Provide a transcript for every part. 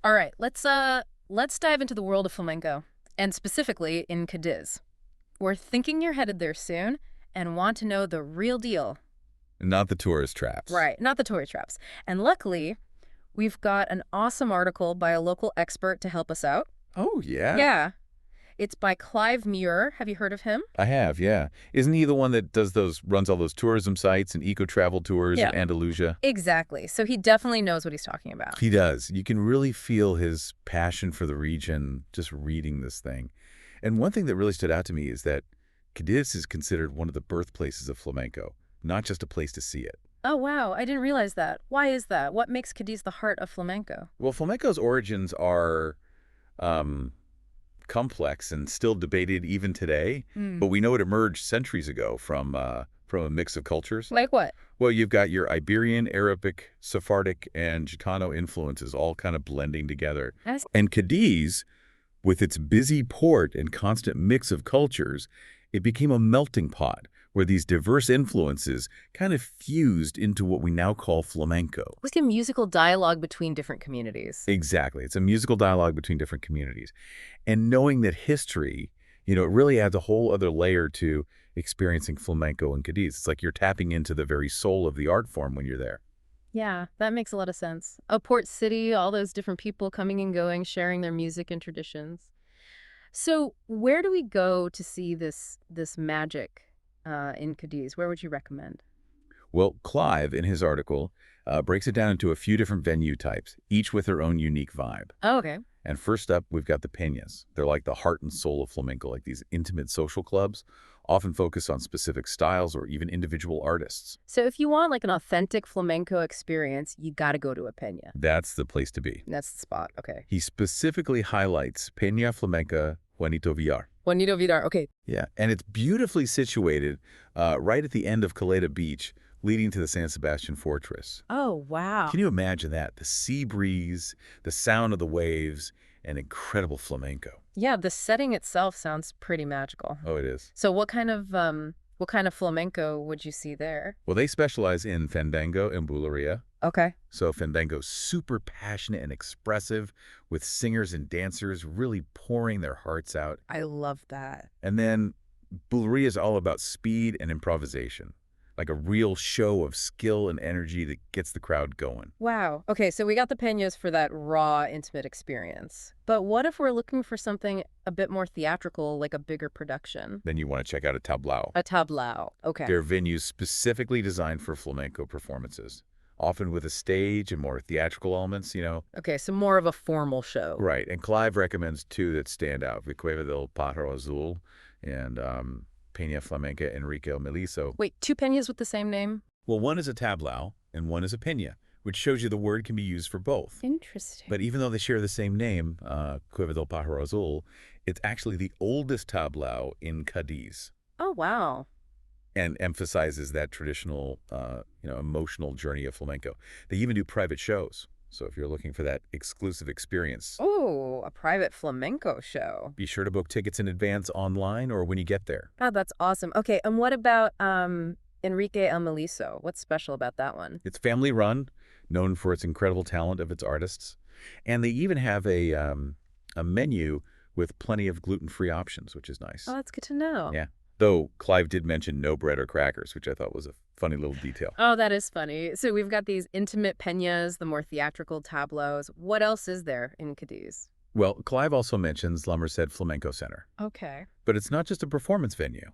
All right, let's dive into the world of flamenco, and specifically in Cadiz. We're thinking you're headed there soon and want to know the real deal. Not the tourist traps. Right, not the tourist traps. And luckily, we've got an awesome article by a local expert to help us out. Oh, yeah? Yeah, it's by Clive Muir. Have you heard of him? I have, yeah. Isn't he the one that runs all those tourism sites and eco-travel tours Yeah. in Andalusia? Exactly. So he definitely knows what he's talking about. He does. You can really feel his passion for the region just reading this thing. And one thing that really stood out to me is that Cadiz is considered one of the birthplaces of flamenco, not just a place to see it. Oh, wow. I didn't realize that. Why is that? What makes Cadiz the heart of flamenco? Well, flamenco's origins are um, complex and still debated even today, but we know it emerged centuries ago from a mix of cultures. Like what? Well, you've got your Iberian, Arabic, Sephardic, and Gitano influences all kind of blending together. As And Cadiz, with its busy port and constant mix of cultures, it became a melting pot where these diverse influences kind of fused into what we now call flamenco. like a musical dialogue between different communities. Exactly. It's a musical dialogue between different communities. And knowing that history, it really adds a whole other layer to experiencing flamenco in Cadiz. It's like you're tapping into the very soul of the art form when you're there. Yeah, that makes a lot of sense. A port city, all those different people coming and going, sharing their music and traditions. So, where do we go to see this magic in Cadiz? Where would you recommend? Well, Clive, in his article, breaks it down into a few different venue types, each with their own unique vibe. Oh, okay. And first up, we've got the peñas. They're like the heart and soul of flamenco, like these intimate social clubs, often focused on specific styles or even individual artists. So, if you want like an authentic flamenco experience, you got to go to a peña. That's the place to be. That's the spot. Okay. He specifically highlights Peña Flamenca Juanito Villar. Juanito Vidar. Okay. Yeah, and it's beautifully situated right at the end of Caleta Beach, leading to the San Sebastian Fortress. Oh, wow. Can you imagine that? The sea breeze, the sound of the waves, and incredible flamenco. Yeah, the setting itself sounds pretty magical. Oh, it is. So, what kind of flamenco would you see there? Well, they specialize in fandango and bulería. Okay. So fandango's super passionate and expressive, with singers and dancers really pouring their hearts out. I love that. And then Bulería is all about speed and improvisation, like a real show of skill and energy that gets the crowd going. Wow. Okay, so we got the peñas for that raw, intimate experience. But what if we're looking for something a bit more theatrical, like a bigger production? Then you want to check out a tablao. A tablao. Okay. They're venues specifically designed for flamenco performances, often with a stage and more theatrical elements. Okay, so more of a formal show. Right, and Clive recommends two that stand out, the Cueva del Pájaro Azul and Peña Flamenca Enrique El Meliso. Wait, two peñas with the same name? Well, one is a tablao and one is a peña, which shows you the word can be used for both. Interesting. But even though they share the same name, Cueva del Pájaro Azul, it's actually the oldest tablao in Cadiz Oh, wow. and emphasizes that traditional, emotional journey of flamenco. They even do private shows. So if you're looking for that exclusive experience, Oh, a private flamenco show. be sure to book tickets in advance online or when you get there. Oh, that's awesome. Okay, and what about Enrique El Meliso? What's special about that one? It's family run, known for its incredible talent of its artists. And they even have a menu with plenty of gluten-free options, which is nice. Oh, that's good to know. Yeah. Though Clive did mention no bread or crackers, which I thought was a funny little detail. Oh, that is funny. So we've got these intimate peñas, the more theatrical tableaus. What else is there in Cadiz? Well, Clive also mentions La Merced Flamenco Center. Okay. But it's not just a performance venue.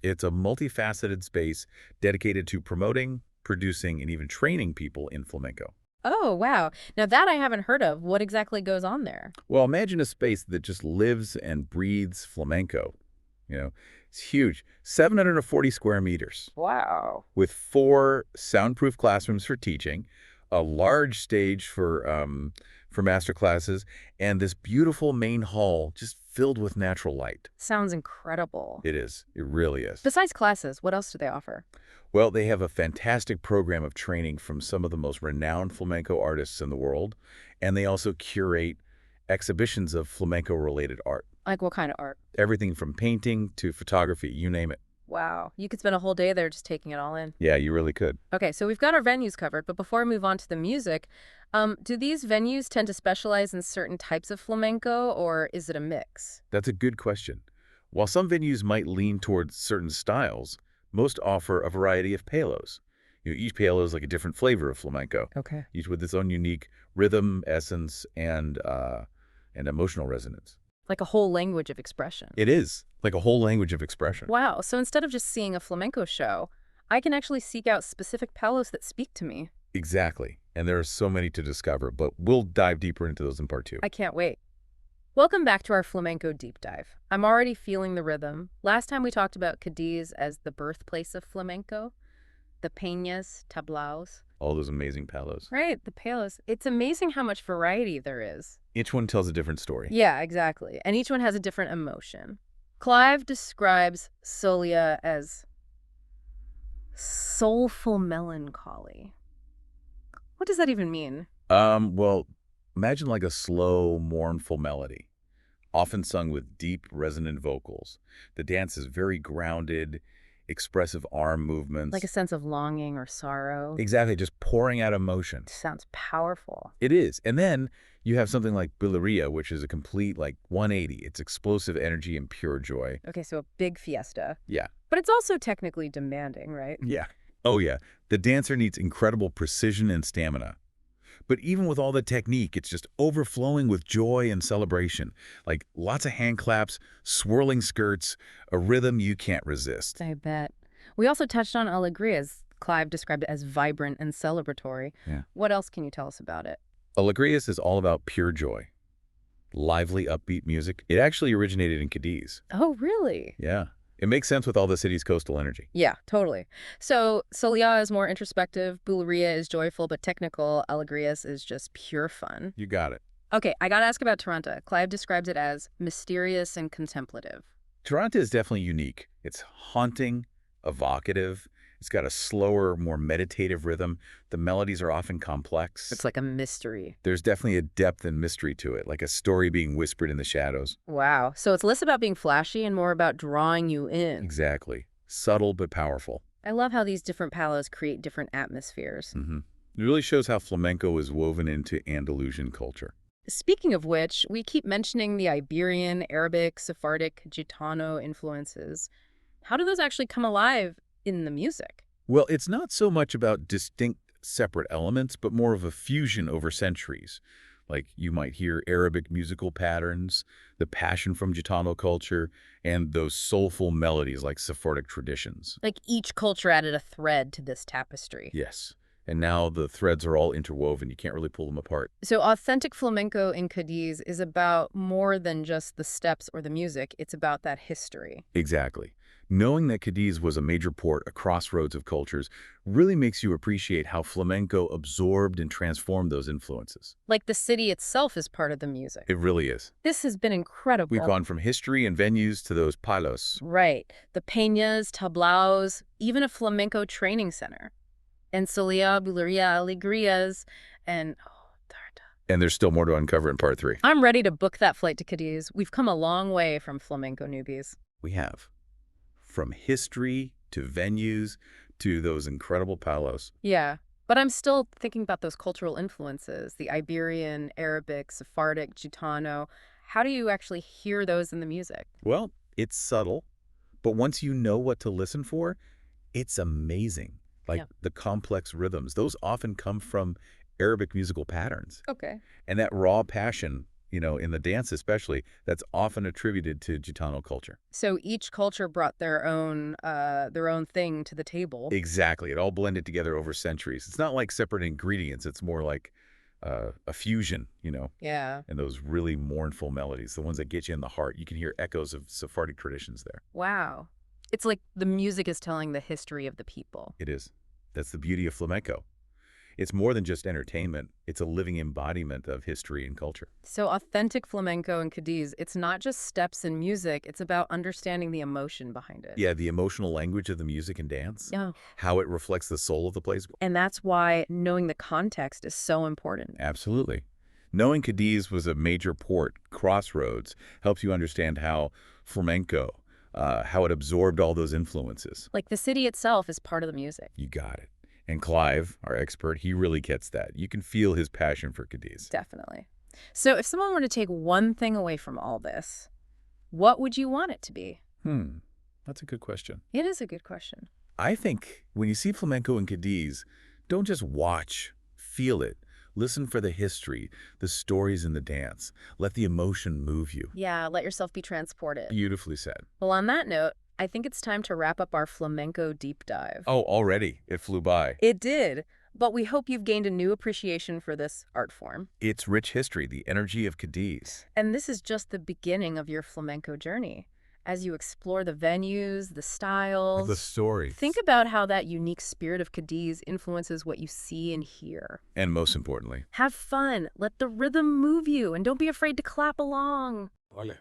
It's a multifaceted space dedicated to promoting, producing, and even training people in flamenco. Oh, wow. Now that I haven't heard of. What exactly goes on there? Well, imagine a space that just lives and breathes flamenco. It's huge, 740 square meters, Wow. with 4 soundproof classrooms for teaching, a large stage for master classes, and this beautiful main hall just filled with natural light. Sounds incredible. It is. It really is. Besides classes, what else do they offer? Well, they have a fantastic program of training from some of the most renowned flamenco artists in the world, and they also curate exhibitions of flamenco-related art. Like what kind of art? Everything from painting to photography, you name it. Wow. You could spend a whole day there just taking it all in. Yeah, you really could. Okay, so we've got our venues covered, but before I move on to the music, do these venues tend to specialize in certain types of flamenco, or is it a mix? That's a good question. While some venues might lean towards certain styles, most offer a variety of palos. Each palo is like a different flavor of flamenco, Okay. each with its own unique rhythm, essence, and emotional resonance. Like a whole language of expression. It is like a whole language of expression. Wow, so instead of just seeing a flamenco show, I can actually seek out specific palos that speak to me. Exactly. And there are so many to discover, but we'll dive deeper into those in part 2. I can't wait. Welcome back to our flamenco deep dive. I'm already feeling the rhythm. Last time we talked about Cádiz as the birthplace of flamenco, the peñas, tablaos. All those amazing palos. Right, the palos. It's amazing how much variety there is. Each one tells a different story. Yeah, exactly. And each one has a different emotion. Clive describes Soleá as soulful melancholy. What does that even mean? Well, imagine like a slow, mournful melody, often sung with deep, resonant vocals. The dance is very grounded, expressive arm movements. Like a sense of longing or sorrow. Exactly, just pouring out emotion. Sounds powerful. It is. And then you have something like Bulería, which is a complete, like, 180. It's explosive energy and pure joy. Okay, so a big fiesta. Yeah. But it's also technically demanding, right? Yeah. Oh, yeah. The dancer needs incredible precision and stamina. But even with all the technique, it's just overflowing with joy and celebration. Like lots of hand claps, swirling skirts, a rhythm you can't resist. I bet. We also touched on alegrias. Clive described it as vibrant and celebratory. Yeah. What else can you tell us about it? Alegrias is all about pure joy. Lively, upbeat music. It actually originated in Cádiz. Oh, really? Yeah. It makes sense with all the city's coastal energy. Yeah, totally. So Soleá is more introspective, Bulería is joyful but technical, Alegrias is just pure fun. You got it. Okay, I gotta ask about Taranta. Clive describes it as mysterious and contemplative. Toronto is definitely unique. It's haunting, evocative. It's got a slower, more meditative rhythm. The melodies are often complex. It's like a mystery. There's definitely a depth and mystery to it, like a story being whispered in the shadows. Wow. So it's less about being flashy and more about drawing you in. Exactly. Subtle but powerful. I love how these different palos create different atmospheres. It really shows how flamenco is woven into Andalusian culture. Speaking of which, we keep mentioning the Iberian, Arabic, Sephardic, Gitano influences. How do those actually come alive in the music? Well, it's not so much about distinct separate elements, but more of a fusion over centuries. Like you might hear Arabic musical patterns, the passion from Gitano culture, and those soulful melodies like Sephardic traditions. Like each culture added a thread to this tapestry. Yes. And now the threads are all interwoven. You can't really pull them apart. So authentic flamenco in Cadiz is about more than just the steps or the music. It's about that history. Exactly. Knowing that Cadiz was a major port, a crossroads of cultures, really makes you appreciate how flamenco absorbed and transformed those influences. Like the city itself is part of the music. It really is. This has been incredible. We've gone from history and venues to those palos. Right. The peñas, tablaos, even a flamenco training center. And Soleá, Bulería, Alegrias, and And there's still more to uncover in part 3. I'm ready to book that flight to Cadiz. We've come a long way from flamenco newbies. We have. From history to venues to those incredible palos. Yeah, but I'm still thinking about those cultural influences, the Iberian, Arabic, Sephardic, Gitano. How do you actually hear those in the music? Well, it's subtle, but once you know what to listen for, it's amazing. Like Yeah. the complex rhythms, those often come from Arabic musical patterns. Okay. And that raw passion, in the dance especially, that's often attributed to Gitano culture. So each culture brought their own thing to the table. Exactly. It all blended together over centuries. It's not like separate ingredients. It's more like a fusion, Yeah. and those really mournful melodies, the ones that get you in the heart. You can hear echoes of Sephardic traditions there. Wow. It's like the music is telling the history of the people. It is. That's the beauty of flamenco. It's more than just entertainment. It's a living embodiment of history and culture. So authentic flamenco in Cadiz, it's not just steps and music, it's about understanding the emotion behind it. Yeah, the emotional language of the music and dance, Yeah. how it reflects the soul of the place. And that's why knowing the context is so important. Absolutely. Knowing Cadiz was a major port, crossroads, helps you understand how flamenco how it absorbed all those influences. Like the city itself is part of the music. You got it. And Clive, our expert, he really gets that. You can feel his passion for Cadiz. Definitely. So if someone were to take one thing away from all this, what would you want it to be? That's a good question. It is a good question. I think when you see flamenco in Cadiz, don't just watch, feel it. Listen for the history, the stories in the dance. Let the emotion move you. Yeah, let yourself be transported. Beautifully said. Well, on that note, I think it's time to wrap up our flamenco deep dive. Oh, already? It flew by. It did, but we hope you've gained a new appreciation for this art form. Its rich history, the energy of Cadiz. And this is just the beginning of your flamenco journey. As you explore the venues, the styles, The story. think about how that unique spirit of Cadiz influences what you see and hear. And most importantly, Have fun, let the rhythm move you, and don't be afraid to clap along. Ole.